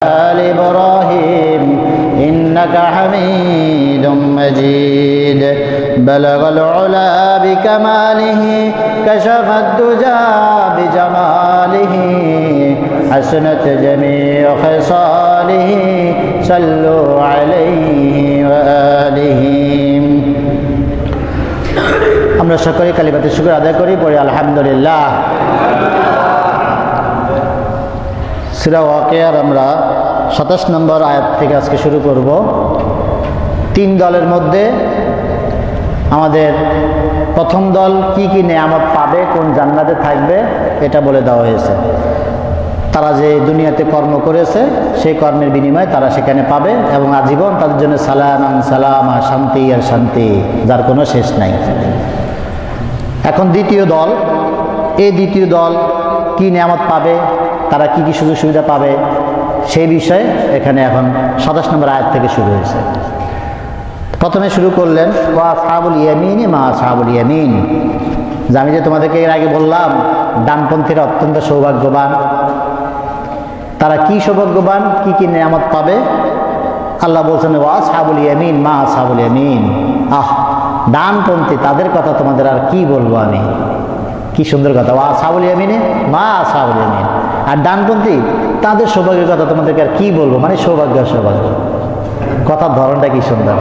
آل إبراهيم إنك حميد مجيد بلغ العلا بكماله كشف الدجى بجماله حسنت جميع خصاله صلوا عليه وآله আমরা সকলে কালিমাতুশ শুকর আদায় করি পড়ি আলহামদুলিল্লাহ। সূরা ওয়াকিয়ার আমরা ২৭ নম্বর আয়াত থেকে আজকে শুরু করব। তিন দলের মধ্যে আমাদের প্রথম দল কি কি নেয়ামত পাবে, কোন জান্নাতে থাকবে এটা বলে দেওয়া হয়েছে। তারা যে দুনিয়াতে কর্ম করেছে সেই কর্মের বিনিময়ে তারা সেখানে পাবে এবং আজীবন তাদের জন্য সালামান সালামা, শান্তি আর শান্তি, যার কোনো শেষ নাই। এখন দ্বিতীয় দল, এই দ্বিতীয় দল কি নেয়ামত পাবে, তারা কি কি সুযোগ সুবিধা পাবে সেই বিষয়ে এখানে এখন ২৭ নম্বর আয়াত থেকে শুরু হয়েছে। প্রথমে শুরু করলেন ওয়া আসহাবুল ইয়ামিন মা আসহাবুল ইয়ামিন। যে আমি যে তোমাদেরকে এর আগে বললাম ডানপন্থীরা অত্যন্ত সৌভাগ্যবান, তারা কি সৌভাগ্যবান, কি কি নেয়ামত পাবে আল্লাহ বলছেন ওয়া আসহাবুল ইয়ামিন মা আসহাবুল ইয়ামিন। ডানপন্থী তাদের কথা তোমাদের আর কি বলবো আমি, কি সুন্দর কথা, ওয়া আসহাবুল ইয়ামিনে মা আসহাবুল ইয়ামিন। আর ডানপন্থী তাদের সৌভাগ্যের কথা তোমাদেরকে আর কি বলবো, মানে সৌভাগ্য সৌভাগ্য, কথার ধরনটা কি সুন্দর।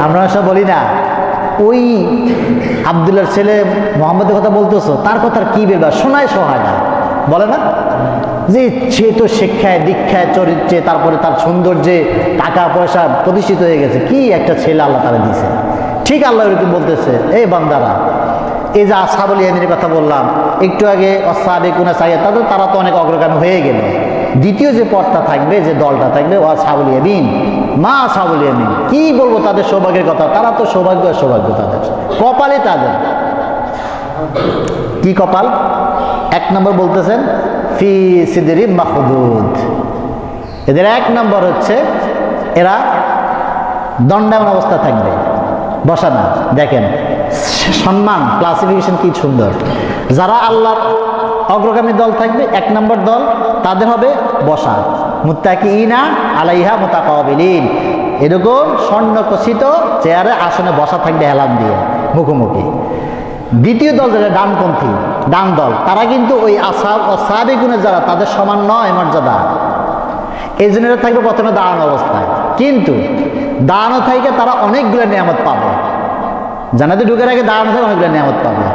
আমরা সব বলি না ওই আব্দুল্লাহর ছেলে মোহাম্মদের কথা বলতেছো, তার কথা আর কি বলবা, শোনায় সহায় না, বলে না যে সে তো শিক্ষায় দীক্ষায় চরিত্রে তারপরে তার সৌন্দর্যে টাকা পয়সা প্রতিষ্ঠিত হয়ে গেছে, কি একটা ছেলে আল্লাহ তারা দিয়েছে। ঠিক আল্লাহ এরকম বলতেছে, এই বান্দারা এই যে আসহাবুল ইয়ামিনের কথা বললাম একটু আগে, অসাবিকুনা সাইয়্যিদ, তারা তো অনেক অগ্রগামী হয়ে গেল। দ্বিতীয় যে পথটা থাকবে, যে দলটা থাকবে আসহাবুল ইয়ামিন মা আসহাবুল ইয়ামিন, কি বলবো তাদের সৌভাগ্যের কথা, তারা তো সৌভাগ্য সৌভাগ্য, তাদের কপালে তাদের কি কপাল। এক নম্বর বলতেছেন ফি সিদরি মাখদুদ, এদের এক নম্বর হচ্ছে এরা দণ্ডায়মান অবস্থা থাকবে, বসা না। দেখেন সম্মান ক্লাসিফিকেশন কি সুন্দর। যারা আল্লাহর অগ্রগামী দল থাকবে, এক নম্বর দল, তাদের হবে বসা, মুত্তাকিইনা আলাইহা মুতাকাবিলিন, এরকম স্বর্ণখচিত চেয়ারে আসনে বসা থাকবে হেলান দিয়ে মুখোমুখি। দ্বিতীয় দল যারা ডানপন্থী, ডান দল, তারা কিন্তু ওই সাহাবিগুণের যারা তাদের সমান নয় মর্যাদা, এই জন্য থাকবে প্রথমে দাঁড়ানো অবস্থায়, কিন্তু দাঁড়ানো থেকে তারা অনেকগুলো নিয়ামত পাবে। জান্নাতে ঢুকার আগে দাঁড়ানো থেকে অনেকগুলো নিয়ামত পাবে।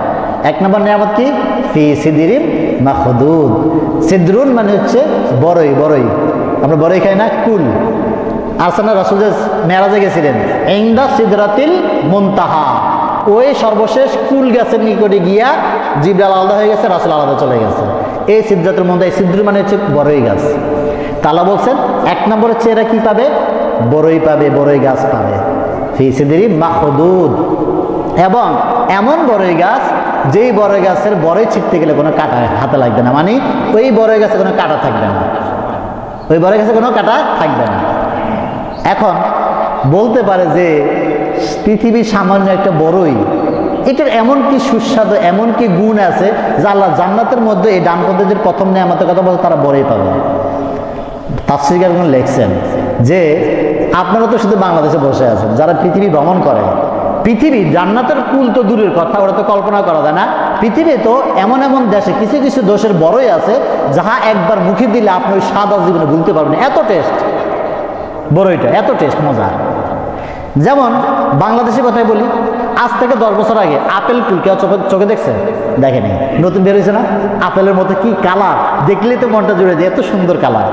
এক নম্বর নিয়ামত কি, ফি সিদরিন মাখদুদ। সিদরুন মানে হচ্ছে বড়ই, বড়ই আমরা বড়ই খাই না, কুল। আরসানা রাসূল মেরাজে গেছিলেন, ইনদা সিদরাতিল মুনতাহা, ওই সর্বশেষ কুল গাছের নিকটে গিয়া জিবরাইল আলাদা হয়ে গেছে, রাসূল আলাদা চলে গেছে। এই সিদরাতুল মুনতাহা, সিদরুন মানে হচ্ছে বড়ই গাছ। তাআলা বলছেন এক নম্বর হচ্ছে এরা কি পাবে, বড়ই পাবে, বড়ই গাছ পাবে, ফি সিদরিন মাখদুদ। এবং এমন বড়ই গাছ, যেই বড়ই গাছের বড়ই ছিটতে গেলে কোনো কাঁটা হাতে লাগবে না, মানে ওই বড়ই গাছে কোনো কাঁটা থাকবে না, ওই বড়ই গাছে কোনো কাঁটা থাকবে না। এখন বলতে পারে যে পৃথিবীর সামান্য একটা বড়ই, এটার এমন কি সুস্বাদু, এমন কি গুণ আছে যে আল্লাহ জান্নাতের মধ্যে এই ডানপন্থীদের প্রথম নেয়ামতের কথা বলছে তারা বড়ই পাবে। তাফসীরকারগণ লিখছেন যে আপনারা তো শুধু বাংলাদেশে বসে আছেন, যারা পৃথিবী ভ্রমণ করে, পৃথিবী জান্নাতের কুল তো দূরের কথা, ওরা তো কল্পনা করা যায় না। পৃথিবী তো এমন এমন দেশে কিছু কিছু দেশের বড়ই আছে যাহা একবার মুখে দিলে আপনি ওই স্বাদ জীবনে ভুলতে পারবেন, এত টেস্ট বড়ইটা, এত টেস্ট মজা। যেমন বাংলাদেশের কথাই বলি, আজ থেকে 10 বছর আগে আপেল কুল কেউ চোখে দেখছে? দেখেনি। নতুন বের হয়েছে না, আপেলের মতো কি কালার, দেখলেই তো মনটা জুড়ে যায়, এত সুন্দর কালার।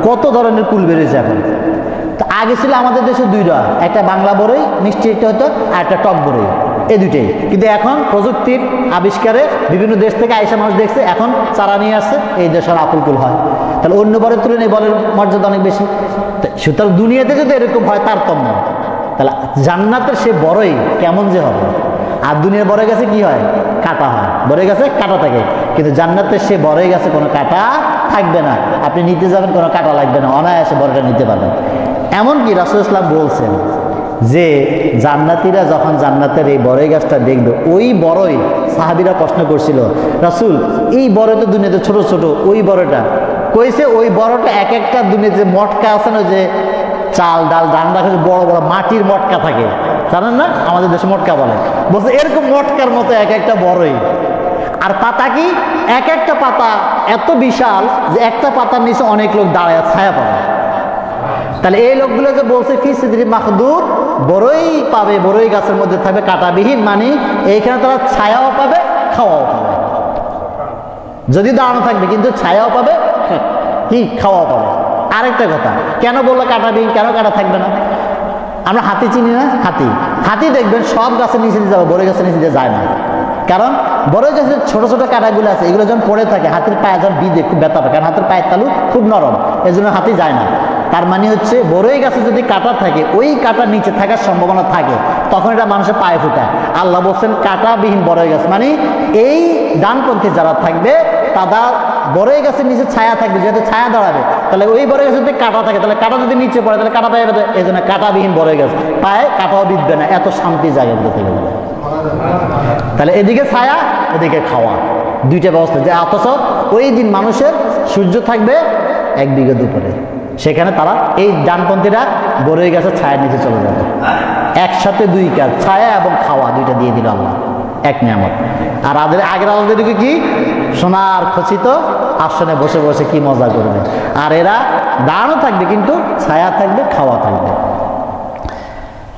কত ধরনের কুল বের হয়েছে এখন। তো আগে ছিল আমাদের দেশে দুইটা, একটা বাংলা বড়ই মিষ্টি একটা হতো, আর একটা টক বড়ই, এই দুইটাই। কিন্তু এখন প্রযুক্তির আবিষ্কারে বিভিন্ন দেশ থেকে আইসা মানুষ দেখছে, এখন চারা নিয়ে আসছে, এই দেশের আপেল কুল হয়। তাহলে অন্য বরের তুলনায় বলের মর্যাদা অনেক বেশি। সুতরাং দুনিয়াতে যদি এরকম হয় তারতম্য, তাহলে জান্নাতের সে বড়ই কেমন যে হবে। আর দুনিয়ার বড়ই গাছে কি হয়, কাটা হয়, বড়ই গাছে কাটা থাকে, কিন্তু জান্নাতের সে বড়ই গাছে কোনো কাটা থাকবে না। আপনি নিতে যাবেন, কোনো কাটা লাগবে না, অনায়াসে বড়টা নিতে পারবেন। এমনকি রাসূল ইসলাম বলছেন যে জান্নাতীরা যখন জান্নাতের এই বড়ই গাছটা দেখবে, ওই বড়ই সাহাবীরা প্রশ্ন করছিল, রাসূল এই বড়ই তো দুনিয়াতে ছোট ছোট, ওই বড়টা কইছে ওই বড়টা এক একটা দুনিয়া যে মটকা আছে না, যে চাল ডাল ধান রাখে বড় বড় মাটির মটকা থাকে, জানেন না, আমাদের দেশে মটকা বলে, বলছে এরকম মটকার মতো এক একটা বড়ই। আর পাতা কি, এক একটা পাতা এত বিশাল যে একটা পাতার নিচে অনেক লোক দাঁড়ায় ছায়া পাবে। তাহলে এই লোকগুলো যে বলছে ফি সিদরি মাখদুদ, বড়ই পাবে, বড়ই গাছের মধ্যে থাকবে কাঁটাবিহীন, মানে এইখানে তারা ছায়াও পাবে খাওয়াও পাবে। যদি দাঁড়ানো থাকবে কিন্তু ছায়াও পাবে, কি খাওয়াও পাবে। আরেকটা কথা, কেন বললো কাঁটাবিহীন, কেন কাঁটা থাকবে না? আমরা হাতি চিনি না, হাতি, হাতি দেখবেন সব গাছের নিচে দিয়ে যাবে, বড়ই গাছের নিচে দিয়ে যায় না। কারণ বড়ই গাছের ছোট ছোট কাঁটাগুলো আছে, এগুলো যখন পড়ে থাকে হাতির পায়ে যখন বিঁধে খুব ব্যথা পায়, কারণ হাতের পায়ের তালু খুব নরম, এই জন্য হাতি যায় না। তার মানে হচ্ছে বড়ই গাছে যদি কাঁটা থাকে, ওই কাঁটার নিচে থাকার সম্ভাবনা থাকে, তখন এটা মানুষের পায়ে ফুটায়। আল্লাহ বলছেন কাঁটাবিহীন বড়ই গাছ, মানে এই ডানপন্থী যারা থাকবে তারা বড়ই গাছের নিচে ছায়া থাকবে, যেহেতু ছায়া দাঁড়াবে, তাহলে ওই বড়ই গাছে যদি কাঁটা থাকে, তাহলে কাঁটা যদি নিচে পড়ে তাহলে কাঁটা পায়ে যাবে, এই জন্য কাঁটাবিহীন বড়ই গাছ, পায়ে কাঁটাও বিঁধবে না, এত শান্তি জায়গা থেকে যাবে। তাহলে এদিকে ছায়া, এদিকে খাওয়া, দুইটা ব্যবস্থা। যে অথচ ওই দিন মানুষের সূর্য থাকবে 1 বিঘা দুপুরে, সেখানে তারা এই ডানপন্থীরা বড়ই গাছের ছায়ার নিচে চলে যাবে। একসাথে দুই কাজ, ছায়া এবং খাওয়া, দুইটা দিয়ে দিল আল্লাহ, এক নিয়ামত। আর আগের আলাদাদিকে কি, সোনার খচিত আসনে বসে বসে কি মজা করবে। আর এরা দাঁড়ানো থাকবে কিন্তু ছায়া থাকবে, খাওয়া থাকবে।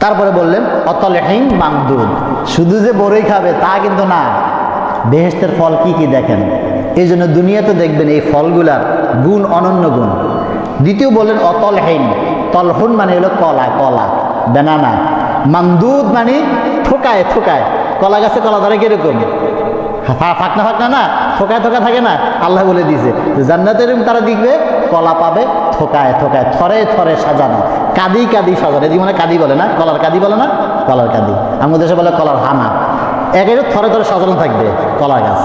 তারপরে বললেন অতলহীন মামদুদ, শুধু যে বড়ই খাবে তা কিন্তু না, বেহেশতের ফল কি কি দেখেন। এই জন্য দুনিয়াতে দেখবেন এই ফলগুলার গুণ অনন্য গুণ। দ্বিতীয় বললেন অতলহীন, তলহুন মানে হলো কলা, কলা বেনানা, মামদুদ মানে থোকায় থোকায়, কলা গাছে কলা ধরে কিরকম ফাঁকনা ফাঁকনা না, থোকায় থোকা থাকে না, আল্লাহ বলে দিয়েছে জান্নাতের তারা দেখবে কলা পাবে থোকায় থোকায়, থরে থরে সাজানো, কাদি কাদি সাজানো। এদিকে মানে কাদি বলে না, কলার কাদি বলে না, কলার কাদি, আমাদের দেশে বলে কলার হানা। একেবারে থরে থরে সাজানো থাকবে কলা গাছ।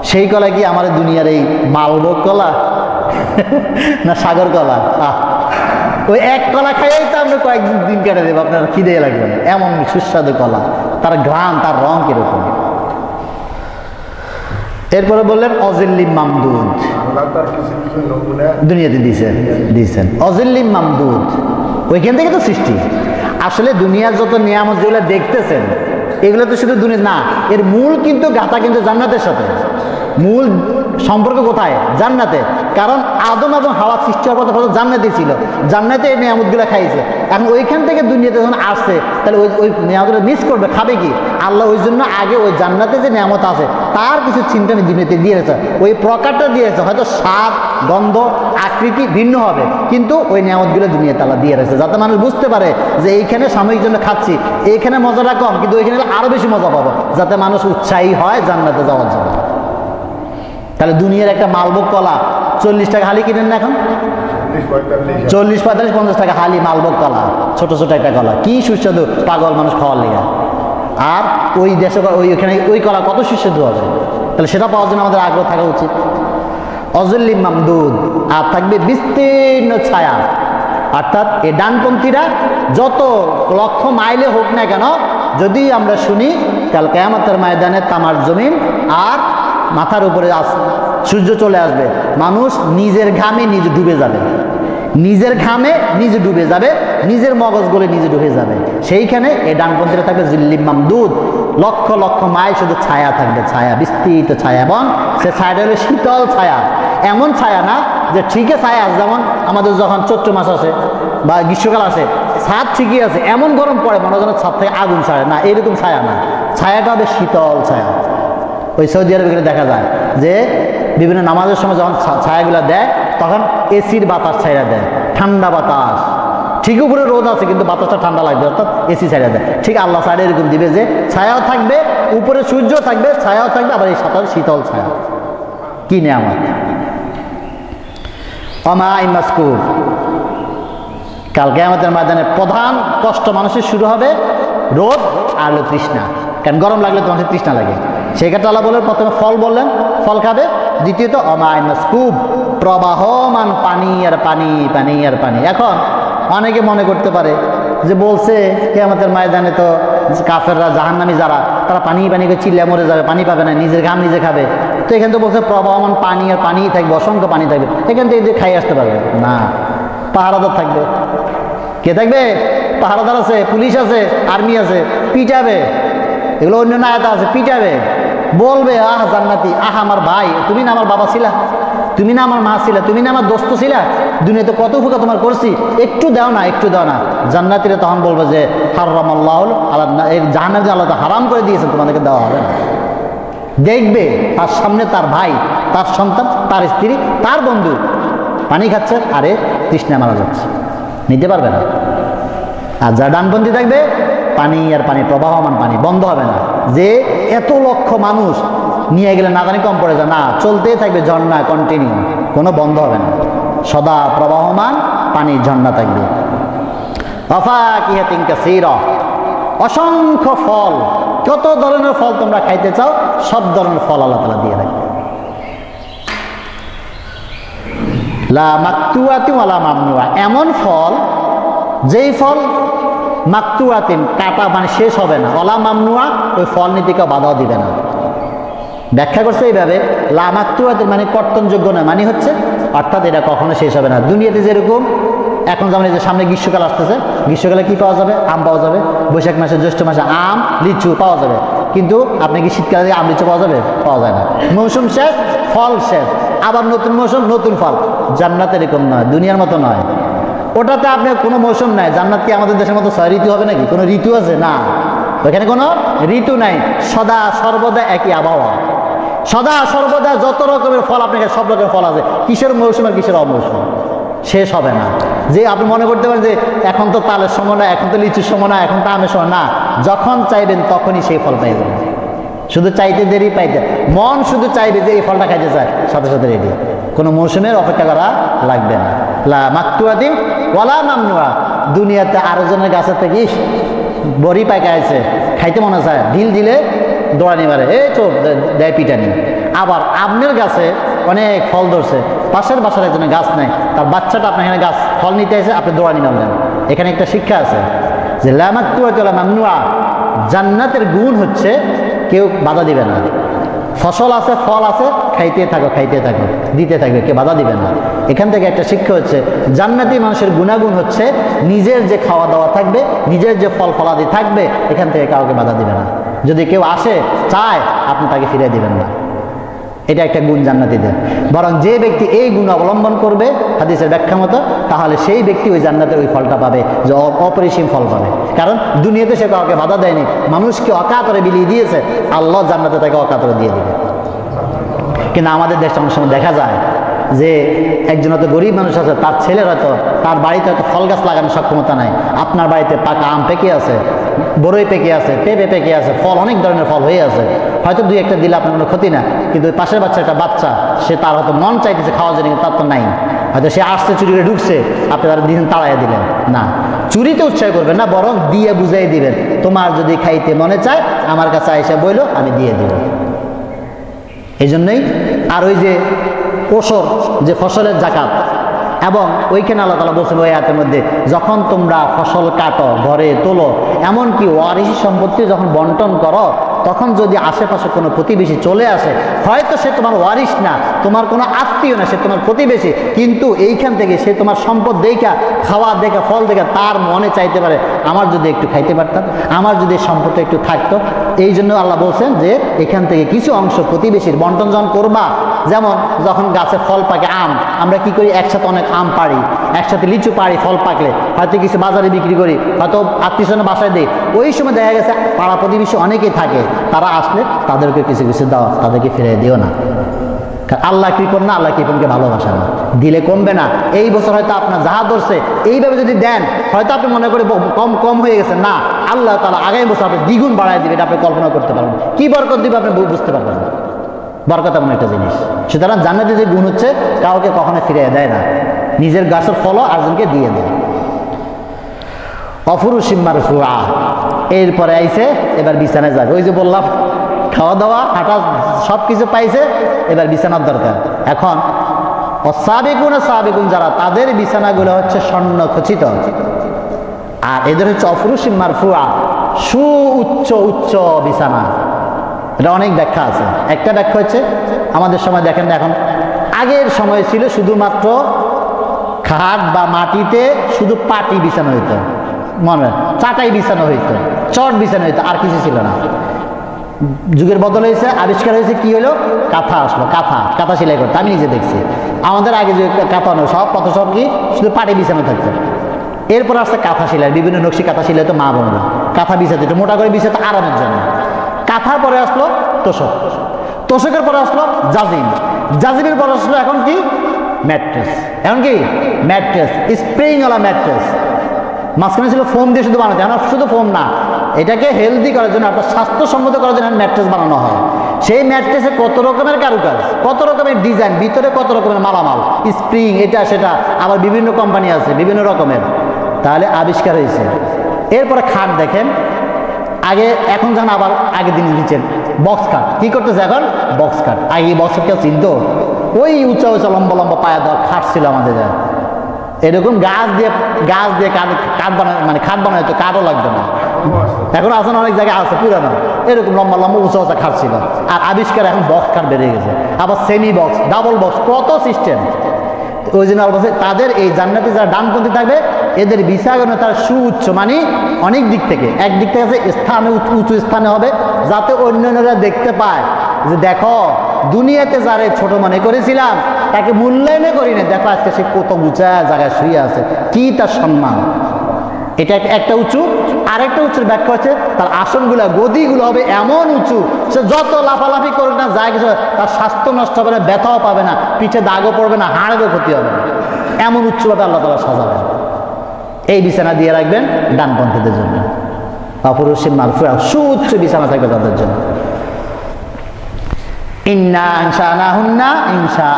সেই কলা কি আমাদের দুনিয়ার এই মালভোগ কলা না সাগর কলা? ওই এক কলা খাইয়েই তো আমরা কয়েকদিন কেটে দেবো, আপনার খিদে লাগবে না, এমন সুস্বাদু কলা, তার ঘ্রাণ, তার রং কিরকম। এরপরে বললেন অজিল্লিম মামদুদ, দুনিয়াতে দিয়েছেন অজিল্লিম মামদুদ, ওইখান থেকে তো সৃষ্টি। আসলে দুনিয়ার যত নিয়ামত যেগুলো দেখতেছেন এগুলো তো শুধু দুনিয়া না, এর মূল কিন্তু গাথা কিন্তু জান্নাতের সাথে। মূল সম্পর্ক কোথায়? জান্নাতে। কারণ আদম এবং হাওয়া সৃষ্টি হওয়ার কথা জান্নাতেই ছিল, জান্নাতে এই নিয়ামতগুলো খাইছে। এখন ওইখান থেকে দুনিয়াতে যখন আসছে তাহলে ওই নিয়ামতগুলো মিস করবে, খাবে কি? আল্লাহ ওই জন্য আগে ওই জান্নাতে যে নিয়ামত আছে তার কিছু চিন্তা দুনিয়াতে দিয়েছে, ওই প্রকারটা দিয়েছে। হয়তো স্বাদ, গন্ধ, আকৃতি ভিন্ন হবে, কিন্তু ওই নিয়ামতগুলো দুনিয়াতে আল্লাহ দিয়ে রয়েছে, যাতে মানুষ বুঝতে পারে যে এইখানে সাময়িক জন্য খাচ্ছি, এইখানে মজাটা কম, কিন্তু ওইখানে আরো বেশি মজা পাবো, যাতে মানুষ উৎসাহী হয় জান্নাতে যাওয়ার জন্য। তাহলে দুনিয়ার একটা মালভোগ কলা 40 টাকা হালি কিনেন না এখন, 40, 45, 50 টাকা হালি মালভোগ কলা, ছোট ছোট একটা কলা, কি সুস্বাদু, পাগল মানুষ খাওয়ার লেগে। আর ওই দেশে ওইখানে ওই কলা কত সুস্বাদু হবে, তাহলে সেটা পাওয়ার জন্য আমাদের আগ্রহ থাকা উচিত। অজল্লিম মামদুদ, আর থাকবে বিস্তীর্ণ ছায়া। অর্থাৎ এই ডানপন্থীরা যত লক্ষ মাইলে হোক না কেন, যদি আমরা শুনি কাল কিয়ামতের ময়দানে তামার জমিন আর মাথার উপরে সূর্য চলে আসবে, মানুষ নিজের ঘামে নিজে ডুবে যাবে, নিজের ঘামে নিজে ডুবে যাবে, নিজের মগজ গলে নিজে ডুবে যাবে। সেইখানে এই ডানপন্থীরা থাকবে জিল্লিম মামদুদ, লক্ষ লক্ষ মাইল শুধু ছায়া থাকবে, ছায়া, বিস্তৃত ছায়া, এবং সে ছায়াটা হলো শীতল ছায়া। এমন ছায়া না যে ঠিকই ছায়া আছে, যেমন আমাদের যখন চৈত্র মাস আসে বা গ্রীষ্মকাল আসে ছাদ ঠিকই আছে, এমন গরম পড়ে মনে হয় ছাদ থেকে আগুন ছাড়ে না, এরকম ছায়া না, ছায়াটা হবে শীতল ছায়া। ওই সৌদি আরবে দেখা যায় যে বিভিন্ন নামাজের সময় যখন ছায়াগুলো দেয় তখন এসির বাতাস ছায়া দেয়, ঠান্ডা বাতাস, ঠিক উপরে রোদ আছে কিন্তু বাতাসটা ঠান্ডা লাগবে, অর্থাৎ এসি ছায়া দেয়। ঠিক আল্লাহ সাইডে এরকম দিবে যে ছায়াও থাকবে, উপরে সূর্য থাকবে, ছায়াও থাকবে, আবার এই সাথে শীতল ছায়া। কি নিয়ামত! অমাই মাসকুব, কাল কিয়ামতের ময়দানে প্রধান কষ্ট মানুষের শুরু হবে রোদ আর হলো তৃষ্ণা। কারণ গরম লাগলে তো মানুষের তৃষ্ণা লাগে, সেই ক্ষেত্রে আল্লাহ বললেন, প্রথমে ফল বললেন, ফল খাবে। দ্বিতীয়ত অমাই মাসকুব, প্রবাহমান পানি আর পানি, পানি আর পানি। এখন অনেকে মনে করতে পারে যে বলছে কিয়ামতের ময়দানে তো কাফেররা, জাহান্নামী যারা, তারা পানি পানি করে চিল্লা মরে যাবে, পানি পাবে না, নিজের ঘাম নিজে খাবে। তো এখান থেকে বলছে প্রবাহমান পানি, আর পানিই থাকবে, অসংখ্য পানি থাকবে, এখান থেকে খাই আসতে পারবে না। পাহারাদার থাকবে। কে থাকবে? পাহারাদার আছে, পুলিশ আছে, আর্মি আছে, পিটাবে। এগুলো অন্য আয়াত আছে, পিটাবে, বলবে আহ জান্নাতি, আহ আমার ভাই, তুমি না আমার বাবা ছিলা, তুমি না আমার মা ছিলা, তুমি না আমার দোস্ত ছিলা, দুনিয়াতে কত উপকার তোমার করছি, একটু দাও না, একটু দাও না। জান্নাতীরা তখন বলবে যে হারামাল্লাহুল আল্লাহ, এই জাহান্নাম যে আল্লাহ হারাম করে দিয়েছেন, তোমাদেরকে দেওয়া হবে না। দেখবে তার সামনে তার ভাই, তার সন্তান, তার স্ত্রী, তার বন্ধু পানি খাচ্ছে, আরে তৃষ্ণা মারা যাচ্ছে, নিতে পারবে না। আর যা ডানপন্থী থাকবে, পানি আর পানি, প্রবাহমান পানি, বন্ধ হবে না। যে এত লক্ষ মানুষ নিয়ে গেলে না জানি কম পড়ে যায় না, চলতেই থাকবে ঝর্ণা, কন্টিনিউ, কোনো বন্ধ হবে না, সদা প্রবাহমান পানির ঝর্ণা থাকবে। ওয়াফাকিহাতিন কাসীরা, অসংখ্য ফল, কত ধরনের ফল তোমরা খাইতে চাও, সব ধরনের ফল আল্লাহ তাআলা দিয়ে রাখবে। লা মাকতুয়াতিন ওয়ালা মামনুয়া, এমন ফল যেই ফল মাকতুয়াতিন কাটা মানে শেষ হবে না, ওয়ালা মামনুয়া ওই ফল নিতে কেউ বাধাও দিবে না। ব্যাখ্যা করছে এইভাবে, লা মাকতুয়াতিন মানে কর্তনযোগ্য নয়, মানে হচ্ছে অর্থাৎ এটা কখনো শেষ হবে না। দুনিয়াতে যেরকম এখন যেমন এই যে সামনে গ্রীষ্মকাল আসতেছে, গ্রীষ্মকালে কি পাওয়া যাবে? আম পাওয়া যাবে। বৈশাখ মাসে, জ্যৈষ্ঠ মাসে আম, লিচু পাওয়া যাবে। কিন্তু আপনি কি শীতকালে আম, লিচু পাওয়া যাবে? পাওয়া যায় না। মৌসুম শেষ, ফল শেষ, আবার নতুন মৌসুম, নতুন ফল। জান্নাত এরকম নয়, দুনিয়ার মতো নয়। ওটাতে আপনার কোনো মৌসুম নাই। জান্নাত কি আমাদের দেশের মতো 6 ঋতু হবে নাকি? কোনো ঋতু আছে? না, ওখানে কোনো ঋতু নাই, সদা সর্বদা একই আবহাওয়া, সদা সর্বদা যত রকমের ফল আপনাকে, সব রকমের ফল আছে, কিসের মৌসুম আর কিসের অমৌসুম, শেষ হবে না। যে আপনি মনে করতে পারেন যে এখন তো তালের সময় না, এখন তো লিচুর সময় না, এখন তো আমের সময় না, যখন চাইবেন তখনই সেই ফল পাই যাবেন। শুধু চাইতে দেরি পাইতে, মন শুধু চাইবে যে এই ফলটা খাইতে চায়, সাথে সাথে রেডি, কোনো মৌসুমের অপেক্ষা করা লাগবে না। লা মাকতুয়াতিন ওয়ালা মামনুয়া, দুনিয়াতে আরেকজনের গাছের থেকে বড়ি পাইকা আছে, খাইতে মনে চায়, ঢিল দিলে দৌড়ানি মারে, এই চোর দেয় পিটানি। আবার আপনার গাছে অনেক ফল ধরছে, পাশের বাসার একজনের গাছ নেই, তার বাচ্চাটা আপনার এখানে গাছ ফল নিতে আসে, আপনি দৌড়ানি নামলেন। এখানে একটা শিক্ষা আছে যে লা মাকতুয়াতিন ওয়ালা মামনুয়া, জান্নাতের গুণ হচ্ছে কেউ বাধা দিবে না। ফসল আছে, ফল আছে, খাইতে থাকো, খাইতে থাকো, দিতে থাকবে, কেউ বাধা দিবে না। এখান থেকে একটা শিক্ষা হচ্ছে জান্নাতি মানুষের গুণাগুণ হচ্ছে নিজের যে খাওয়া দাওয়া থাকবে, নিজের যে ফল ফলাদি থাকবে, এখান থেকে কাউকে বাধা দিবে না। যদি কেউ আসে চায়, আপনি তাকে ফিরিয়ে দিবেন না। এটা একটা গুণ জান্নাতীদের। বরং যে ব্যক্তি এই গুণ অবলম্বন করবে হাদিসের ব্যাখ্যা মতো, তাহলে সেই ব্যক্তি ওই জান্নাতের ওই ফলটা পাবে, যে অপরিসীম ফল পাবে। কারণ দুনিয়াতে সে কাউকে বাধা দেয়নি, মানুষকে অকাতরে বিলিয়ে দিয়েছে, আল্লাহ জান্নাতে তাকে অকাতরে দিয়ে দিবে। কিন্তু আমাদের দেশে অনেক সময় দেখা যায় যে একজন হয়তো গরিব মানুষ আছে, তার ছেলের হয়তো, তার বাড়িতে হয়তো ফল গাছ লাগানোর সক্ষমতা নাই, আপনার বাড়িতে পাকা আম পেকে আছে, বড়ই পেকে আছে, পেঁপে পেকে আছে, ফল অনেক ধরনের ফল হয়ে আছে, হয়তো 2-1টা দিলে আপনার কোনো ক্ষতি না। কিন্তু পাশের বাচ্চা একটা বাচ্চা, সে তার হয়তো মন চাইতেছে খাওয়ার জন্য, কিন্তু তার তো নাই, হয়তো সে আসছে চুরি করে ঢুকছে, আপনি তার দিন তাড়াইয়া দিলেন না, চুরিতে উৎসাহ করবেন না, বরং দিয়ে বুঝাই দিবেন, তোমার যদি খাইতে মনে চায় আমার কাছে আইসা বইলো, আমি দিয়ে দেব। এই জন্যই আর ওই যে ওসর, যে ফসলের জাকাত, এবং ওইখানে আল্লাহ তাআলা বলছেন ওই আয়াতের মধ্যে, যখন তোমরা ফসল কাটো, ঘরে তোলো, এমনকি ওয়ারিশ সম্পত্তি যখন বন্টন করো, তখন যদি আশেপাশে কোনো প্রতিবেশী চলে আসে, হয়তো সে তোমার ওয়ারিশ না, তোমার কোনো আত্মীয় না, সে তোমার প্রতিবেশী, কিন্তু এইখান থেকে সে তোমার সম্পদ দেখা, খাওয়া দেখা, ফল দেখা, তার মনে চাইতে পারে আমার যদি একটু খাইতে পারতাম, আমার যদি সম্পদটা একটু থাকতো। এই জন্য আল্লাহ বলছেন যে এখান থেকে কিছু অংশ প্রতিবেশীর বন্টন যখন করবা, যেমন যখন গাছে ফল পাকে আম, আমরা কি করি, একসাথে অনেক আম পাড়ি, একসাথে লিচু পাড়ি, ফল পাকলে হয়তো কিছু বাজারে বিক্রি করি, হয়তো আত্মীয়স্বজনের বাসায় দিই। ওই সময় দেখা গেছে পাড়া প্রতিবেশী অনেকেই থাকে, তারা আসলে তাদেরকে কিছু কিছু দাও, তাদেরকে ফিরিয়ে দিও না। আল্লাহ কৃপণ না, আল্লাহ কৃপণকে ভালোবাসা না, দিলে কমবে না। এই বছর হয়তো আপনার যাহা ধরছে এইভাবে যদি দেন, হয়তো আপনি মনে করে কম কম হয়ে গেছে, না, আল্লাহ তাআলা আগামী বছর আপনি দ্বিগুণ বাড়ায় দিবে, এটা আপনি কল্পনা করতে পারবেন। কি বরকত দিবে আপনি বুঝতে পারবেন না। বরকত এমন একটা জিনিস। সুতরাং জান্নাতের যে গুণ হচ্ছে কাউকে কখনো ফিরিয়ে দেয় না, নিজের গাছের ফলও আরেকজনকে দিয়ে দেয়। অফুরুশিম মারফুআ, এরপরে আইছে এবার বিছানায় যাবে। ওই যে বললাম খাওয়া দাওয়া, হাঁটা, সব কিছু পাইছে, এবার বিছানার দরকার। এখন অসাবিকুনা সাবিকুন, যারা, তাদের বিছানাগুলো হচ্ছে স্বর্ণ খচিত, আর এদের হচ্ছে অফুরুশিম মারফুআ, উচ্চ উচ্চ বিছানা। এটা অনেক ব্যাখ্যা আছে। একটা ব্যাখ্যা হচ্ছে আমাদের সময় দেখেন না, এখন আগের সময় ছিল শুধুমাত্র খাট বা মাটিতে শুধু পাটি বিছানো হইতো, মনে চাটাই বিছানো হইতো, চট বিছানো হইতো, আর কিছু ছিল না। যুগের বদল হয়েছে, আবিষ্কার হয়েছে, কি হলো? কাঁথা আসলো, কাঁথা সেলাই করতো। আমি নিজে দেখছি আমাদের আগে যে কাঁথা নয়, কত সব কি শুধু পাটি বিছানো থাকতো। এরপর আসছে কাঁথা সেলাই, বিভিন্ন নকশি কাঁথা সেলাই তো মা বোনরা কাঁথা বিছাতে, একটু মোটা করে বিছাতে আরামের জন্য। কাঁথার পরে আসলো তোষক, তোষকের পরে আসলো জাজিমের পরে আসলো এখন কি ম্যাট্রেস। এখন কি ম্যাট্রেস, স্প্রিংওয়ালা ম্যাট্রেস। মাঝখানে ছিল ফোম দিয়ে শুধু বানাতে, এখন শুধু ফোম না, এটাকে হেলদি করার জন্য, আপনার স্বাস্থ্যসম্মত করার জন্য ম্যাট্রেস বানানো হয়। সেই ম্যাট্রেসে কত রকমের কারুকাজ, কত রকমের ডিজাইন, ভিতরে কত রকমের মালামাল, স্প্রিং, এটা সেটা, আবার বিভিন্ন কোম্পানি আছে বিভিন্ন রকমের। তাহলে আবিষ্কার হয়েছে। এরপরে খাট দেখেন, আগে এখন যান আবার আগের দিন দিচ্ছেন বক্স কাট, কি করতেছে এখন বক্স কাট। আগে বক্স কেউ চিনতো? ওই উঁচা লম্বা লম্বা পায়া দেওয়া খাট ছিল আমাদের, এরকম গাছ দিয়ে কাঠ বানায়, মানে খাট বানায় তো কাঠও লাগবে না। এখন আসলে অনেক জায়গায় আছে পুরানো এরকম লম্বা লম্বা উঁচা খাট ছিল। আর আবিষ্কার এখন বক্স কাঠ বেড়ে গেছে, আবার সেমি বক্স, ডাবল বক্স, কত সিস্টেম। ওই জন্য বলছে তাদের এই জান্নাতে যারা ডানপন্থী থাকবে এদের বিচারণ তার সুউচ্চ, মানে অনেক দিক থেকে, একদিক থেকে আছে স্থানে উঁচু স্থানে হবে, যাতে অন্যান্যরা দেখতে পায় যে দেখো দুনিয়াতে যারে ছোট মনে করেছিলাম তাকে মূল্যায়নে করি না, দেখো আজকে সে কত উঁচা জায়গায় শুয়ে আছে, কি তার সম্মান। এটা একটা উঁচু। আরেকটা উঁচুর ব্যাখ্যা হচ্ছে তার আসনগুলা, গদিগুলো হবে এমন উঁচু, সে যত লাফালাফি করুক না, যা কিছু তার স্বাস্থ্য নষ্ট হবে না, ব্যথাও পাবে না, পিঠে দাগও পড়বে না, হাড়েরও ক্ষতি হবে না, এমন উচ্চভাবে আল্লাহ তাআলা সাজাবেন। এই বিছানা দিয়ে রাখবেন ডানপন্থীদের জন্য, অপরুষিম মারফুয়া, সুউচ্চ বিছানা থাকবে তাদের জন্য। ইন্না আনশানাহুন্না ইনশা।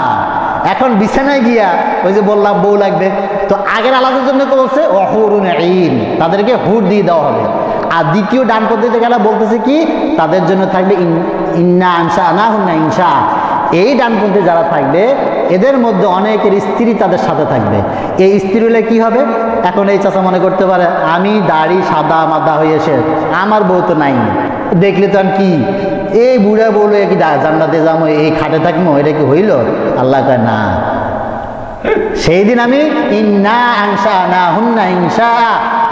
এখন বিছানায় গিয়া ওই যে বললাম বউ লাগবে, তো আগের আলাদার জন্য বলছে অহুরুন ঈন, তাদেরকে হুর দিয়ে দেওয়া হবে। আর দ্বিতীয় ডান পদ্ধতিতে গেলে বলতেছে কি তাদের জন্য থাকবে ইন্না আনশানাহুন্না ইনশা। এই ডানপন্থী যারা থাকবে এদের মধ্যে অনেকের স্ত্রী তাদের সাথে থাকবে। এই স্ত্রী হলে কি হবে? এখন এই চাচা মনে করতে পারে আমি দাড়ি সাদা মাদা হয়ে এসে আমার বউ তো নাই, দেখলে তো আমি কি এই বুড়া বলে কি জান্নাতে যাবো, এই খাটে থাকবো, এটা কি হইল? আল্লাহ কয় না, সেই দিন আমি ইন্না আনশানাহুন্না ইনশা,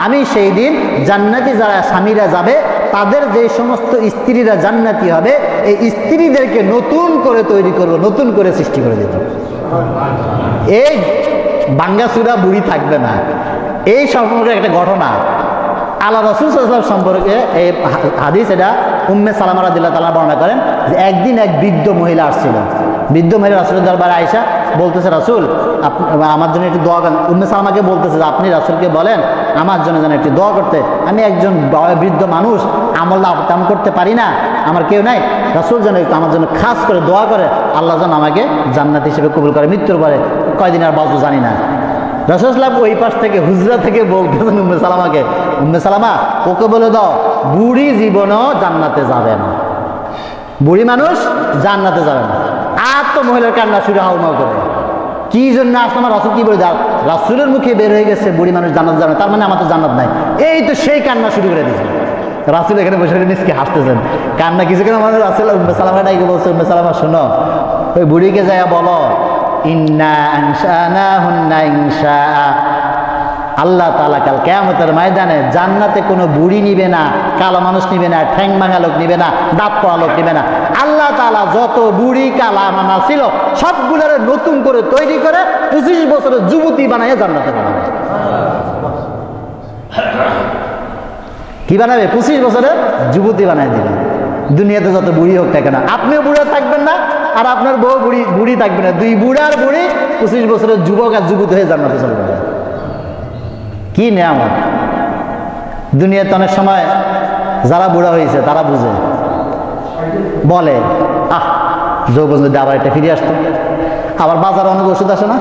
আমি সেই দিন জান্নাতি যারা স্বামীরা যাবে তাদের যে সমস্ত স্ত্রীরা জান্নাতি হবে এই স্ত্রীদেরকে নতুন করে তৈরি করব, নতুন করে সৃষ্টি করে দিত। এই বাঙ্গাসুরা বুড়ি থাকবে না। এই সম্পর্কে একটা ঘটনা আল্লাহ রাসূল সাল্লাল্লাহু আলাইহি ওয়াসাল্লাম সম্পর্কে এই হাদিস, এটা উম্মে সালামা রাদিয়াল্লাহু তাআলা বর্ণনা করেন যে একদিন এক বৃদ্ধ মহিলা আসছিল। বৃদ্ধ মহিলা রাসূলের দরবারে আয়েশা বলতেছে, রাসূল আমার জন্য একটু দোয়া করেন। উম্মে সালামাকে বলতেছে যে আপনি রাসূলকে বলেন আমার জন্য যেন একটু দোয়া করতে, আমি একজন বৃদ্ধ মানুষ, আমল তেমন করতে পারি না, আমার কেউ নাই, রাসূল যেন একটু আমার জন্য খাস করে দোয়া করে আল্লাহ যেন আমাকে জান্নাত হিসেবে কবুল করে, মৃত্যুর পরে কয়দিন আর বাঁচবো জানি না। রাসূল সাল্লাল্লাহু ওই পাশ থেকে হুজরা থেকে বলতেছেন উম্মে সালামাকে, উম্মে সালামা ওকে বলে দাও বুড়ি জীবনও জান্নাতে যাবে না, বুড়ি মানুষ জান্নাতে যাবে না। আর তো মহিলার কান্না শুরু হাউমাউ করে, কি জন্য আসলে আমার রাসূল কি বলে দাও, রাসূলের মুখে বের হয়ে গেছে বুড়ি মানুষ জান্নাত যাবে না, তার মানে আমার তো জান্নাত নাই। এই তো সেই কান্না শুরু করে দিয়েছে। রাসূল এখানে বসে মিসকে হাসতেছেন, কান্না কিছুক্ষণ আমাদের রাসূল উম্মে সালামা ডাইকে বলছে, উম্মে সালামা শোনো, ওই বুড়িকে যায় বলো ইন্না আনশানাহুন্না ইনশা, আল্লাহ তাআলা কাল কিয়ামতের ময়দানে জান্নাতে কোনো বুড়ি নিবে না, কালো মানুষ নিবে না, ঠ্যাং ভাঙা লোক নিবে না, দাঁত পড়া লোক নিবে না। আল্লাহ তাআলা যত বুড়ি কালা মানা ছিল সবগুলোর নতুন করে তৈরি করে 25 বছরের যুবতী বানাইয়া জান্নাতে বানাবে। কি বানাবে? 25 বছরের যুবতী বানাই দিবে। দুনিয়াতে যত বুড়ি হোক না কেন, আপনিও বুড়া থাকবেন না আর আপনার বউ বুড়ি থাকবে না, দুই বুড়ার বুড়ি 25 বছরের যুবক আর যুবতী হয়ে জান্নাতে চলে যাবে। কি নিয়ামত! দুনিয়াতে অনেক সময় যারা বুড়া হয়েছে তারা বুঝে, বলে যৌবন যদি আবার এটা ফিরে আসতো, আবার বাজারে অনেক ওষুধ আসে না,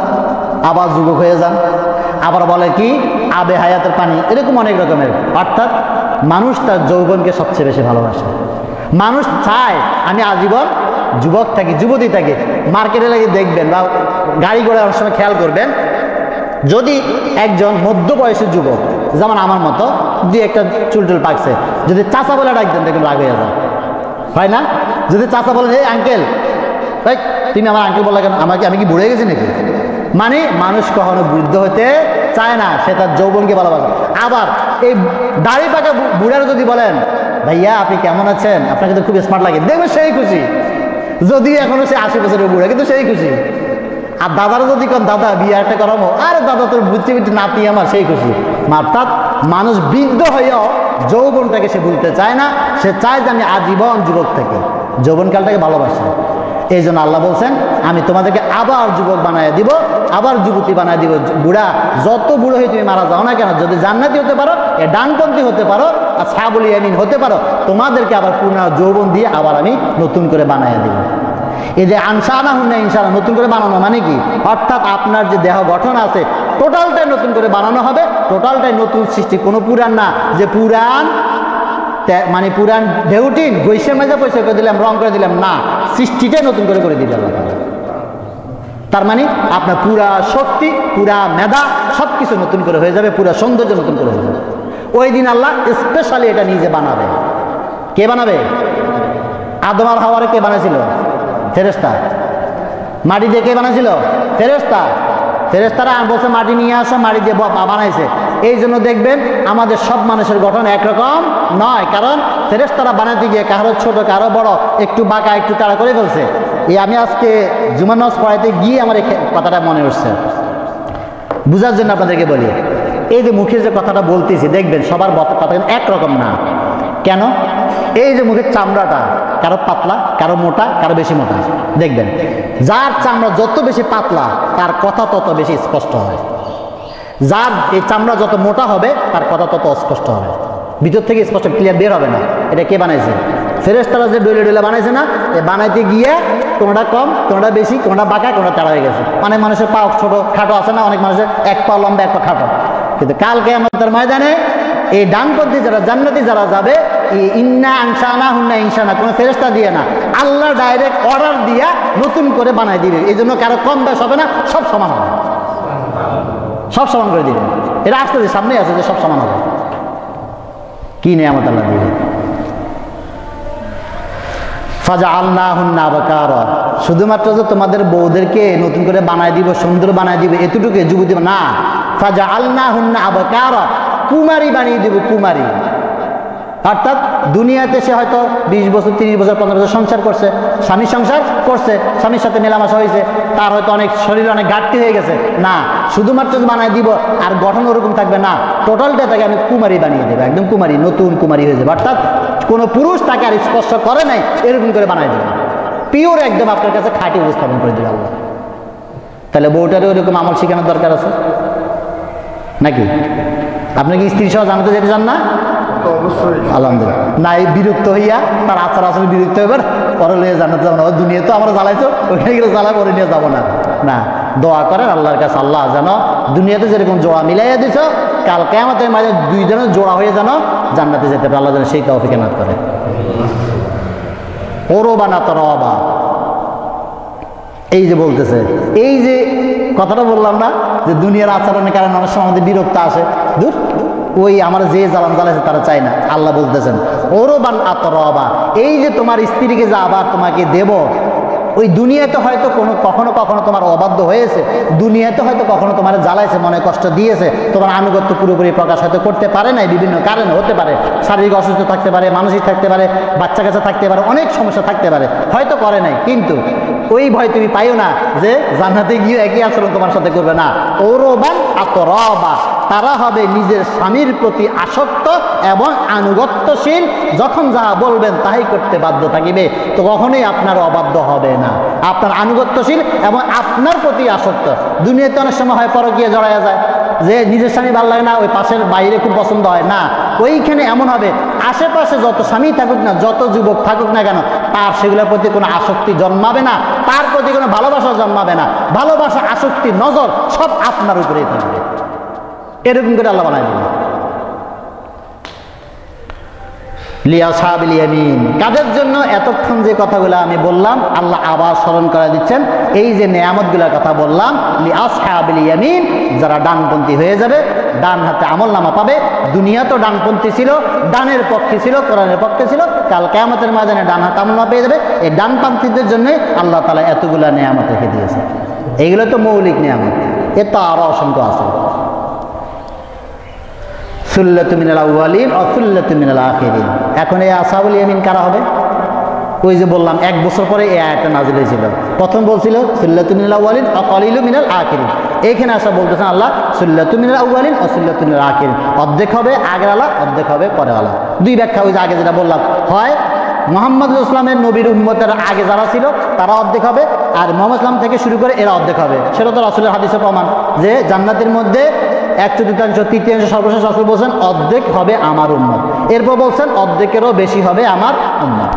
আবার যুবক হয়ে যান, আবার বলে কি আবে হায়াতের পানি, এরকম অনেক রকমের। অর্থাৎ মানুষ তার যৌবনকে সবচেয়ে বেশি ভালোবাসে। মানুষ চায় আমি আজীবন যুবক থাকি, যুবতী থাকি। মার্কেটে লাগে দেখবেন বা গাড়ি ঘোড়া অনেক সময় খেয়াল করবেন, যদি একজন মধ্য বয়সের যুবক যেমন আমার মতো দুই একটা চুলটুল পাকছে, যদি চাচা বলে ডাক দেন দেখুন রাগ হয়ে যায়, হয় না? যদি চাচা বলেন এই আঙ্কেল তাই তুমি আমার আঙ্কেল বললা কেন, আমি কি বুড়ে গেছি নাকি? মানে মানুষ কখনো বৃদ্ধ হতে চায় না, সে তার যৌবনকে ভালোবাসে। আবার এই দাড়ি পাকা বুড়ারা যদি বলেন ভাইয়া আপনি কেমন আছেন, আপনাকে তো খুব স্মার্ট লাগে, দেখবে সেই খুশি, যদিও এখনো সে 80 বছরের বুড়া, কিন্তু সেই খুশি। আর দাদারা যদি কোন দাদা বিয়ে একটা করাবো, আরে দাদা তোর বুঝতে বুঝতে নাতি আমার, সেই খুশি। অর্থাৎ মানুষ বৃদ্ধ হয়েও যৌবনটাকে সে ভুলতে চায় না, সে চায় যে আমি আজীবন যুবক থেকে যৌবনকালটাকে ভালোবাসি। এই জন্য আল্লাহ বলছেন আমি তোমাদেরকে আবার যুবক বানায় দিব, আবার যুবতী বানায় দিব। বুড়া যত বুড়ো হয়ে তুমি মারা যাও না কেন, যদি জান্নাতি হতে পারো, এ ডানপন্থী হতে পারো, আর সাবুল ইয়ামিন হতে পারো, তোমাদেরকে আবার পূর্ণ যৌবন দিয়ে আবার আমি নতুন করে বানায় দিব। এই যে আনসানা হুন্না ইনশাআল্লাহ, নতুন করে বানানো মানে কি? অর্থাৎ আপনার যে দেহ গঠন আছে টোটালটাই নতুন করে বানানো হবে, টোটালটাই নতুন সৃষ্টি, কোনো পুরান না যে পুরান মানে পুরান ঢেউটিন গৈসের মেজা পয়সা করে দিলাম, রং করে দিলাম, না, সৃষ্টিটাই নতুন করে দিতে হবে। তার মানে আপনার পুরা শক্তি, পুরা মেধা সবকিছু নতুন করে হয়ে যাবে, পুরা সৌন্দর্য নতুন করে হয়ে যাবে। ওই দিন আল্লাহ স্পেশালি এটা নিজে বানাবে। কে বানাবে? আদম আর হাওয়ারে কে বানাইছিল? ফেরেশতা। মাটি দিয়ে কে বানাইছিল? ফেরেশতা। ফেরেশতারা বলছে মাটি নিয়ে আসো, মাটি দিয়ে বানাইছে। এই জন্য দেখবেন আমাদের সব মানুষের গঠন একরকম নয়, কারণ ফেরেশতারা বানাতে গিয়ে কারো ছোট কারো বড়, একটু বাঁকা একটু তাড়া করে ফেলছে। এই আমি আজকে জুমার নামাজ পড়াইতে গিয়ে আমার এই কথাটা মনে উঠছে, বুঝার জন্য আপনাদেরকে বলি। এই যে মুখে যে কথাটা বলতেছি দেখবেন সবার কথা একরকম না। কেন? এই যে মুখের চামড়াটা কারো পাতলা, কারো মোটা, কারো বেশি মোটা। দেখবেন যার চামড়া যত বেশি পাতলা তার কথা তত বেশি স্পষ্ট হয়, যার এই চামড়া যত মোটা হবে তার কথা তত অস্পষ্ট হবে, ভিতর থেকে স্পষ্ট ক্লিয়ার বের হবে না। এটা কে বানাইছে? ফেরেশতারা যে ডলে ডলে বানাইছে না, এ বানাইতে গিয়ে কোনোটা কম, কোনোটা বেশি, কোনোটা বাঁকা, কোনোটা চাড়া হয়ে গেছে। অনেক মানুষের পা ছোট খাটো আছে না, অনেক মানুষের এক পা লম্বা এক পা খাটো। কিন্তু কালকে আমাদের ময়দানে এই ডানপন্থী যারা জান্নাতি যারা যাবে, ইন্না আনসানা হুন্না ইনসানা, কোনো ফেরেশতা দিয়ে না, আল্লাহ ডাইরেক্ট অর্ডার দিয়া নতুন করে বানাই দিবে। এই জন্য কারো কম বেশ হবে না, সব সমান হবে, সব সমান করে দিবে। এটা আসতে সামনেই আছে যে সব সমান হবে। কি নিয়ামত আল্লাহ দিবে। ফাজআলনাহুন্না আবকারা, শুধুমাত্র যে তোমাদের বউদেরকে নতুন করে বানায় দিব, সুন্দর বানায় দিব এতটুকু যুবতী না, ফাজআলনাহুন্না আবকারা, কুমারী বানিয়ে দিব, কুমারী। অর্থাৎ দুনিয়াতে সে হয়তো 20 বছর 30 বছর 15 বছর সংসার করছে, স্বামীর সংসার করছে, স্বামীর সাথে মেলামেশা হয়েছে, তার হয়তো অনেক শরীরে অনেক ঘাটতি হয়ে গেছে, না, শুধুমাত্র বানায় দিব আর গঠন ওরকম থাকবে না, টোটালটা তাকে আমি কুমারী বানিয়ে দেবো, একদম কুমারী, নতুন কুমারী হয়ে যাবে। অর্থাৎ কোনো পুরুষ তাকে আর স্পর্শ করে নাই এরকম করে বানায় দেবে, পিওর একদম আপনার কাছে খাঁটি উপস্থাপন করে দেবে আল্লাহ। তাহলে বউটারও ওরকম আমল শেখানোর দরকার আছে নাকি? আপনি কি স্ত্রী সহ জানাতে যেতে চান না? আলহামদুলিল্লাহ। নাই বিরক্ত হইয়া তার আচার আসলে বিরক্ত হইবার পরে লইয়া জানাতে যাবো না, দুনিয়া তো আমরা জ্বালাইছো, ওইখানে গেলে জ্বালাই পরে নিয়ে যাবো না। না, দোয়া করেন আল্লাহর কাছে, আল্লাহ যেন দুনিয়াতে যেরকম জোড়া মিলাইয়া দিছ, কালকে আমাদের মাঝে দুইজনের জোড়া হয়ে যেন জান্নাতে যেতে পারে, আল্লাহ যেন সেই তৌফিক এনায়েত করে। ওরবা না তরবা, এই যে বলতেছে, এই যে কথাটা বললাম না যে দুনিয়ার আচরণের কারণে অনেক সময় আমাদের বিরক্ত আসে, দূর ওই আমার যে জ্বালান জ্বালাইছে তারা চায় না। আল্লাহ বলতেছেন ওরবান আতরবা, এই যে তোমার স্ত্রীকে যা আবার তোমাকে দেব, ওই দুনিয়াতে হয়তো কখনো কখনো তোমার অবাধ্য হয়েছে, দুনিয়াতে হয়তো কখনো তোমার জ্বালাইছে, মনে কষ্ট দিয়েছে, তোমার আনুগত্য পুরোপুরি প্রকাশ হয়তো করতে পারে নাই, বিভিন্ন কারণে হতে পারে, শারীরিক অসুস্থ থাকতে পারে, মানসিক থাকতে পারে, বাচ্চা কাচ্চা থাকতে পারে, অনেক সমস্যা থাকতে পারে, হয়তো করে নাই। কিন্তু ওই ভয় তুমি পাইও না যে জান্নাতে গিয়ে একই আচরণ তোমার সাথে করবে না। ওরবান আতরবা, তারা হবে নিজের স্বামীর প্রতি আসক্ত এবং আনুগত্যশীল, যখন যা বলবেন তাই করতে বাধ্য থাকিবে, তো কখনোই আপনার অবাধ্য হবে না, আপনার আনুগত্যশীল এবং আপনার প্রতি আসক্ত। দুনিয়াতে অনেক সময় হয় পরকীয়া জড়ায়া যায়, যে নিজের স্বামী ভালো লাগে না, ওই পাশের বাইরে খুব পছন্দ হয় না, ওইখানে এমন হবে আশেপাশে যত স্বামী থাকুক না, যত যুবক থাকুক না কেন, তার সেগুলোর প্রতি কোনো আসক্তি জন্মাবে না, তার প্রতি কোনো ভালোবাসা জন্মাবে না, ভালোবাসা, আসক্তি, নজর সব আপনার উপরেই থাকবে। এরকম করে আল্লাহ বানায় দিলেন। লিআসহাবিল ইয়ামিন, কাদের জন্য? এতক্ষণ যে কথাগুলো আমি বললাম আল্লাহ আবার স্মরণ করে দিচ্ছেন। এই যে নেয়ামতগুলোর কথা বললাম, লিআসহাবিল ইয়ামিন, যারা ডানপন্থী হয়ে যাবে, ডান হাতে আমলনামা পাবে। দুনিয়া তো ডানপন্থী ছিল, ডানের পক্ষে ছিল, কোরআনের পক্ষে ছিল, কাল কিয়ামতের ময়দানে ডান হাতে আমলনামা পেয়ে যাবে। এই ডানপন্থীদের জন্যই আল্লাহ তাআলা এতগুলা নেয়ামত রেখে দিয়েছে। এইগুলো তো মৌলিক নেয়ামত, এর তো আরো অসংখ্য আছে। সুল্লাতু মিনাল আউয়ালিন ওয়া সুল্লাতু মিনাল আখিরিন। এখন এই আসহাবুল ইয়ামিন কারা হবে? ওই যে বললাম 1 বছর পরে এই আয়াতটা নাযিল হয়েছিল। প্রথম বলছিল সুল্লাতু মিনাল আউয়ালিন ওয়া কালিলু মিনাল আখিরিন। এইখানে আসা বলতেছেন আল্লাহ সুল্লাতু মিনাল আউয়ালিন ওয়া সুল্লাতু মিনাল আখিরিন। অর্ধেক হবে আগের আলা, অর্ধেক হবে পরের আলা। দুই ব্যাখ্যা, ওই যে আগে যেটা বললাম, হয় মুহাম্মদ ইসলামের নবীর উম্মতের আগে যারা ছিল তারা অর্ধেক হবে, আর মুহাম্মদ ইসলাম থেকে শুরু করে এরা অর্ধেক হবে। সেটা তো রাসূলের হাদিসে প্রমাণ যে জান্নাতের মধ্যে 1/4, 1/3 সর্বশেষ রাসূল বলছেন অর্ধেক হবে আমার উম্মত। এরপর বলছেন অর্ধেকেরও বেশি হবে আমার উম্মত।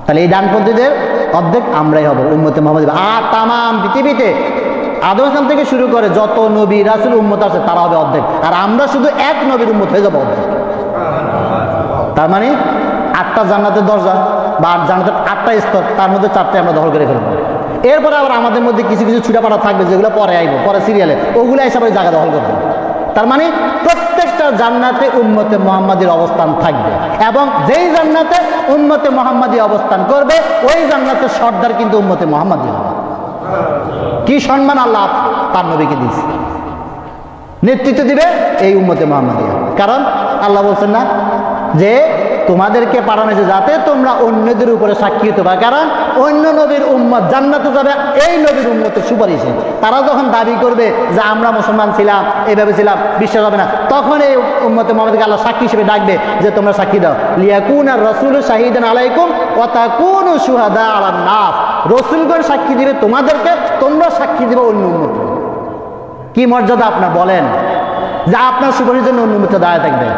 তাহলে এই ডানপন্থীদের অর্ধেক আমরাই হব, উম্মতে মুহাম্মদ। আর তামাম পৃথিবীতে আদম ইসলাম থেকে শুরু করে যত নবী রাসূল উম্মত আছে তারা হবে অর্ধেক, আর আমরা শুধু এক নবীর উম্মত হয়ে যাবো অর্ধেক। তার মানে 8টা জান্নাতের দরজা বা জান্নাতের 8টা স্তর, তার মধ্যে 4টে আমরা দখল করে ফেলবো। এরপরে আবার আমাদের মধ্যে কিছু কিছু ছুটাপাটা থাকবে যেগুলো পরে আইব, পরে সিরিয়ালে, ওগুলো হিসাবে জায়গা দখল করবে। তার মানে প্রত্যেকটা জান্নাতে উম্মতে মুহাম্মাদির অবস্থান থাকবে, এবং যেই জান্নাতে উম্মতে মুহাম্মাদি অবস্থান করবে ওই জান্নাতের সর্দার কিন্তু উম্মতে মুহাম্মাদি হবে। কি সম্মান আল্লাহ তার নবীকে দিয়েছে, নেতৃত্ব দিবে এই উম্মতে মুহাম্মাদি। কারণ আল্লাহ বলছেন না যে তোমাদেরকে পাঠানো হয়েছে যাতে তোমরা অন্যদের উপরে সাক্ষী হতে পারো, কারণ অন্য নবীর উম্মত জান্নাতে যাবে এই নবীর উম্মতের সুপারিশে। তারা যখন দাবি করবে যে আমরা মুসলমান ছিলাম, এইভাবে ছিলাম, বিশ্বাস হবে না, তখন এই উম্মতে মুহাম্মদকে আল্লাহ সাক্ষী হিসেবে ডাকবে যে তোমরা সাক্ষী দাও। লিয়াকুনা রাসূলু শাহিদান আলাইকুম ওয়া তাকুনু শুহাদা আলান নাস, রাসূলগণ সাক্ষী দিবে তোমাদেরকে, তোমরা সাক্ষী দিবে অন্য উম্মতকে। কি মর্যাদা আপনার বলেন, যে আপনার সুপারিশের জন্য অন্য উম্মত দাঁড়ায় থাকবে।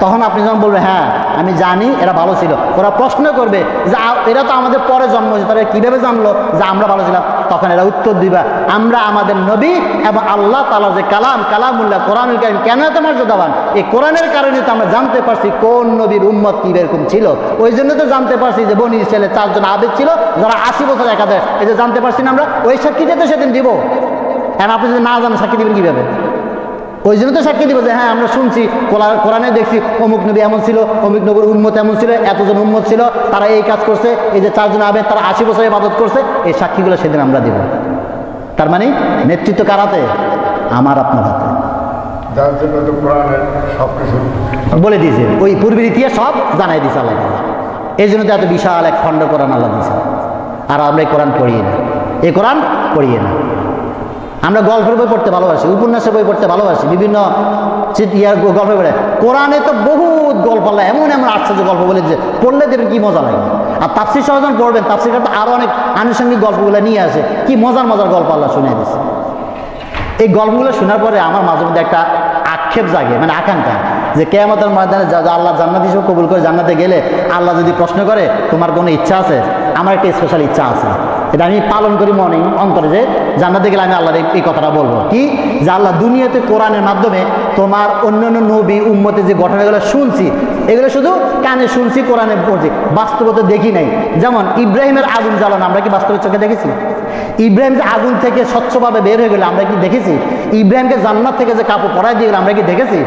তখন আপনি যখন বলবেন হ্যাঁ আমি জানি এরা ভালো ছিল, ওরা প্রশ্ন করবে যে এরা তো আমাদের পরে জন্ম হয়েছে, তারা কীভাবে জানলো যে আমরা ভালো ছিলাম? তখন এরা উত্তর দিবা আমরা আমাদের নবী এবং আল্লাহ তাআলা যে কালামুল্লাহ কোরআনুল কারীম কেন এত মর্যাদাবান, এই কোরআনের কারণে তো আমরা জানতে পারছি কোন নবীর উম্মত কী এরকম ছিল। ওই জন্য তো জানতে পারছি যে বনী ইসরাইলের 4 জন আবেদ ছিল যারা 80 বছর একাধারে, এই যে জানতে পারছি না আমরা, ওই সাক্ষীটা তো সেদিন দিব। এখন আপনি যদি না জানেন সাক্ষী দিবেন কীভাবে? ওই জন্য তো সাক্ষী দিব যে হ্যাঁ আমরা শুনছি, কোরআনে দেখছি অমুক নবী এমন ছিল, অমুক নবীর উম্মত এমন ছিল, এতজন উম্মত ছিল, তারা এই কাজ করছে, এই যে 4 জন আবেদ তারা 80 বছর ইবাদত করছে, এই সাক্ষীগুলো সেদিন আমরা দিব। তার মানে নেতৃত্ব কার হাতে? আমার আপনার হাতে। যার জন্য তো কোরআনের সব কিছু বলে দিয়েছে, ওই পূর্বের ইতিহাস সব জানাই দিয়েছে আল্লাহ। এই জন্য তো এত বিশাল এক খণ্ড কোরআন আল্লাহ দিয়েছে। আর আমরা এই কোরআন পড়িয়ে না, এই কোরআন পড়িয়ে না। আমরা গল্পের বই পড়তে ভালোবাসি, উপন্যাসের বই পড়তে ভালোবাসি, বিভিন্ন গল্পের বই। কোরআনে তো বহুত গল্প আল্লাহ এমন এমন আশ্চর্য গল্প বলে যে পড়লে দেখবেন কি মজা লাগে। আর তাফসীর সহ যখন পড়বেন, তাফসীর তো আরও অনেক আনুষঙ্গিক গল্পগুলো নিয়ে আসে, কি মজার মজার গল্প আল্লাহ শুনিয়ে দিচ্ছে। এই গল্পগুলো শোনার পরে আমার মাঝে মধ্যে একটা আক্ষেপ জাগে, মানে আকাঙ্ক্ষা, যে কিয়ামতের ময়দানে আল্লাহ জান্নাত হিসেবে কবুল করে জান্নাতে গেলে আল্লাহ যদি প্রশ্ন করে তোমার কোনো ইচ্ছা আছে, আমার একটা স্পেশাল ইচ্ছা আছে, এটা আমি পালন করি মনে অন্তরে, যে জান্নাতে গেলে আমি আল্লাহর এই কথাটা বলবো কি, যে আল্লাহ দুনিয়াতে কোরআনের মাধ্যমে তোমার অন্যান্য নবী উম্মতে যে ঘটনাগুলো শুনছি, এগুলো শুধু কানে শুনছি, কোরআনে পড়ছি, বাস্তবতা দেখি নাই। যেমন ইব্রাহিমের আগুন জ্বালানো আমরা কি বাস্তবের চোখে দেখেছি? ইব্রাহিম যে আগুন থেকে স্বচ্ছভাবে বের হয়ে গেল আমরা কি দেখেছি? ইব্রাহিমকে জান্নাত থেকে যে কাপড় পরাই দিয়ে গেল আমরা কি দেখেছি?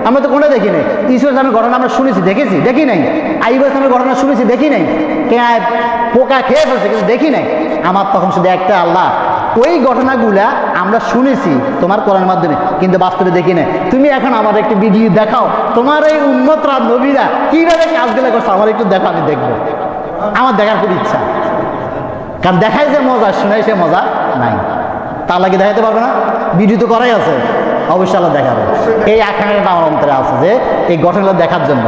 আমরা তো কোনটা দেখি নাই। ঈসা ইসলামের ঘটনা আমরা শুনেছি, দেখেছি? দেখি নাই। আইয়ুব ইসলামের ঘটনা শুনেছি, দেখি নাই। পোকা খেয়ে ফেলছে, কিন্তু দেখি নাই। আমার তখন শুধু একটা আল্লাহ, ওই ঘটনাগুলা আমরা শুনেছি তোমার কোরআনের মাধ্যমে, কিন্তু বাস্তবে দেখি নাই। তুমি এখন আমার একটি ভিডিও দেখাও, তোমার এই উম্মতরা নবীরা কিভাবে কাজগুলো করছে আমার একটু দেখো, আমি দেখবো। আমার দেখার খুব ইচ্ছা, কারণ দেখায় যে মজা, শোনায় সে মজা নাই। তা আল্লাহ কি দেখাতে পারবে না? ভিডিও তো করাই আছে, অবশ্যই আল্লাহ দেখাবে। এই আকাঙ্ক্ষাটা আমার অন্তরে আছে যে এই ঘটনাগুলো দেখার জন্য।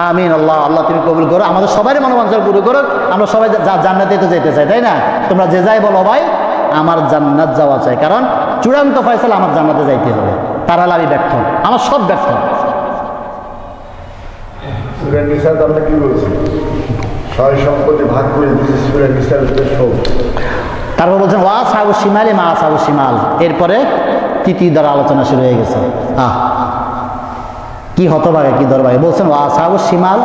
আমিন। আল্লাহ আল্লাহ তুমি কবুল করো, আমাদের সবারই মনোবাঞ্ছা পুরো করো। আমরা সবাই জান্নাতে তো যেতে চাই, তাই না? তোমরা যে যাই বলো ভাই আমার জান্নাত যাওয়া চাই, কারণ চূড়ান্ত ফয়সালা আমার জান্নাতে যাইতে হবে। তার হলে আমি ব্যর্থ, আমার সব ব্যর্থ। সূরা নিসাতে আমরা কি বলছি? সয় সম্পত্তি ভাগ করে দিয়েছে সূরা নিসার সব। তারপর বলছেন ওয়া আসহাবু শিমালে মা আসহাবু শিমাল। এরপরে তৃতীয় দ্বারা আলোচনা শুরু হয়ে গেছে। কি হতভাগে কি দরভাগে বলছেন আসহাবুস শিমাল,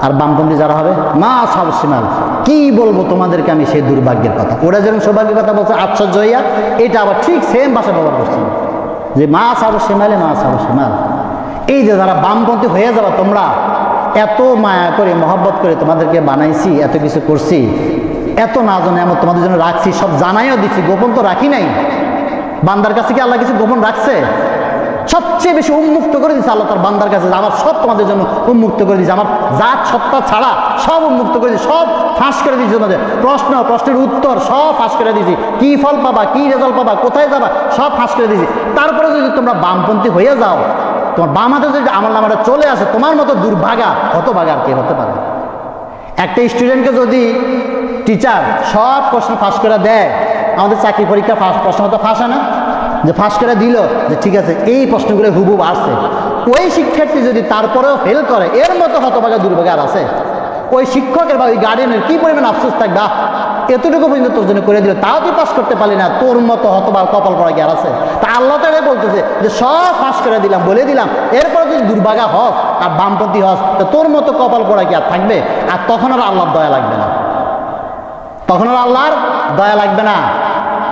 আর বামপন্থী যারা হবে মা আসহাবুস শিমাল। কি বলবো তোমাদেরকে আমি সেই দুর্ভাগ্যের কথা। ওরা যেরকম সৌভাগ্যের কথা বলছে আশ্চর্য হইয়া, এটা আবার ঠিক সেম ভাষা ব্যবহার করছে যে মা আসহাবুস শিমালে মা আসহাবুস শিমাল। এই যে যারা বামপন্থী হয়ে যাবা তোমরা, এত মায়া করে মহব্বত করে তোমাদেরকে বানাইছি, এত কিছু করছি, এত না জানে এমন তোমাদের জন্য রাখছি, সব জানাইও দিচ্ছি, গোপন তো রাখি নাই। বান্দার কাছে কি আল্লাহ কিছু গোপন রাখছে? সবচেয়ে বেশি উন্মুক্ত করে দিচ্ছে আল্লাহ তার বান্দার কাছে, আমার সব তোমাদের জন্য উন্মুক্ত করে দিচ্ছে, আমার জাত সত্তা ছাড়া সব উন্মুক্ত করে দিচ্ছি, সব ফাঁস করে দিচ্ছি তোমাদের। প্রশ্নের উত্তর সব ফাঁস করে দিচ্ছি, কি ফল পাবা, কি রেজাল্ট পাবা, কোথায় যাবা, সব ফাঁস করে দিচ্ছি। তারপরে যদি তোমরা বামপন্থী হয়ে যাও, তোমার বাম হাতে যদি আমল নামাটা চলে আসে, তোমার মতো দুর্ভাগা হতভাগা আর কে হতে পারে? একটা স্টুডেন্টকে যদি টিচার সব প্রশ্ন ফাঁস করে দেয়, আমাদের চাকরি পরীক্ষা প্রশ্ন তো ফাঁস হয় না, যে ফাঁস করে দিল যে ঠিক আছে এই প্রশ্নগুলো হুবহুব আসছে, ওই শিক্ষার্থী যদি তারপরেও ফেল করে, এর মতো হতভাগা দুর্ভাগা আর আছে? ওই শিক্ষকের বা ওই গার্ডিয়ানের কি পরিমাণ আফসোস থাকবে, এতটুকু পর্যন্ত তোর জন্য করে দিল, তাও তুই পাস করতে পারলি না, তোর মতো হতভাগা কপাল পড়া কি আর আছে? তা আল্লাহ তাআলা বলতেছে যে সব ফাঁস করে দিলাম, বলে দিলাম, এরপরে যদি দুর্ভাগা হস আর বামপন্থী হস, তো তোর মতো কপাল পড়া কি আর থাকবে? আর তখন আর আল্লাহর দয়া লাগবে না, তখন আর আল্লাহর দয়া লাগবে না।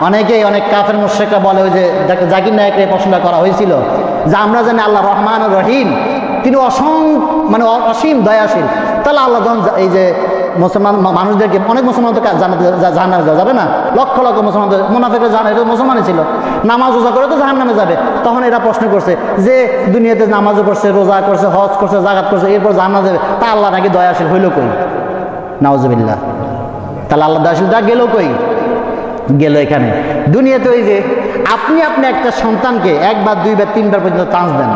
অনেকেই অনেক কাফের মুশরিকরা বলে, ওই যে জাকির নায়েকের এই প্রশ্নটা করা হয়েছিল যে আমরা জানি আল্লাহ রহমান ও রহিম, তিনি অসীম দয়াশীল, তাহলে আল্লাহ যখন এই যে মুসলমান মানুষদেরকে, অনেক মুসলমান তো জাহান্নামে যাবে না, লক্ষ লক্ষ মুসলমান, মুনাফিকরা জানে এটা মুসলমানই ছিল, নামাজ রোজা করে তো জাহান্নামে যাবে। তখন এরা প্রশ্ন করছে যে দুনিয়াতে নামাজও করছে, রোজা করছে, হজ করছে, জাকাত করছে, এরপর জান্নাতে যাবে, তা আল্লাহ নাকি দয়াশীল হইল কই? নাউজুবিল্লাহ। তাহলে আল্লাহ দয়াশীলটা গেল কই? গেল এখানে দুনিয়াতে। ওই যে আপনি একটা সন্তানকে একবার দুইবার তিনবার পর্যন্ত চান্স দেন,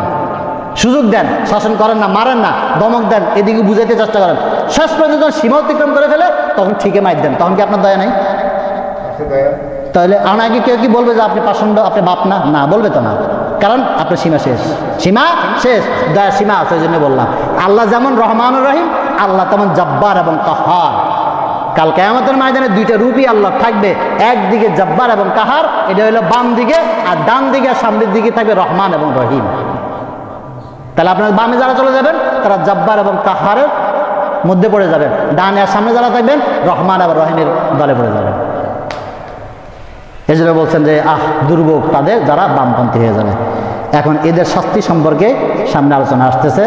সুযোগ দেন, শাসন করেন না, মারেন না, ধমক দেন, এদিকে বুঝাইতে চেষ্টা করেন, শেষ পর্যন্ত সীমা অতিক্রম করে ফেলে, তখন ঠিকই মাইর দেন, তখন কি আপনার দয়া নাই? তাহলে আগে কেউ কি বলবে যে আপনি পাষণ্ড, আপনি বাপ না? না, বলবে তো না, কারণ আপনার সীমা শেষ, সীমা শেষ, দয়া সীমা আছে, ওই জন্য বললাম আল্লাহ যেমন রহমান রহিম, আল্লাহ তেমন জব্বার এবং কাহার। কাল কিয়ামতের ময়দানে দুইটা রূপই আল্লাহ থাকবে, একদিকে জব্বার এবং কাহার, এটা হলো বাম দিকে, আর ডান দিকে আর সামনের দিকে থাকবে রহমান এবং রহিম। তাহলে আপনার বামে যারা চলে যাবেন তারা জব্বার এবং কাহারের মধ্যে পড়ে যাবেন, ডানে আর সামনে যারা থাকবেন রহমান এবং রহিমের দলে পড়ে যাবেন। এই জন্য বলছেন যে দুর্ভোগ তাদের যারা বামপন্থী হয়ে যাবে। এখন এদের শাস্তি সম্পর্কে সামনে আলোচনা আসতেছে।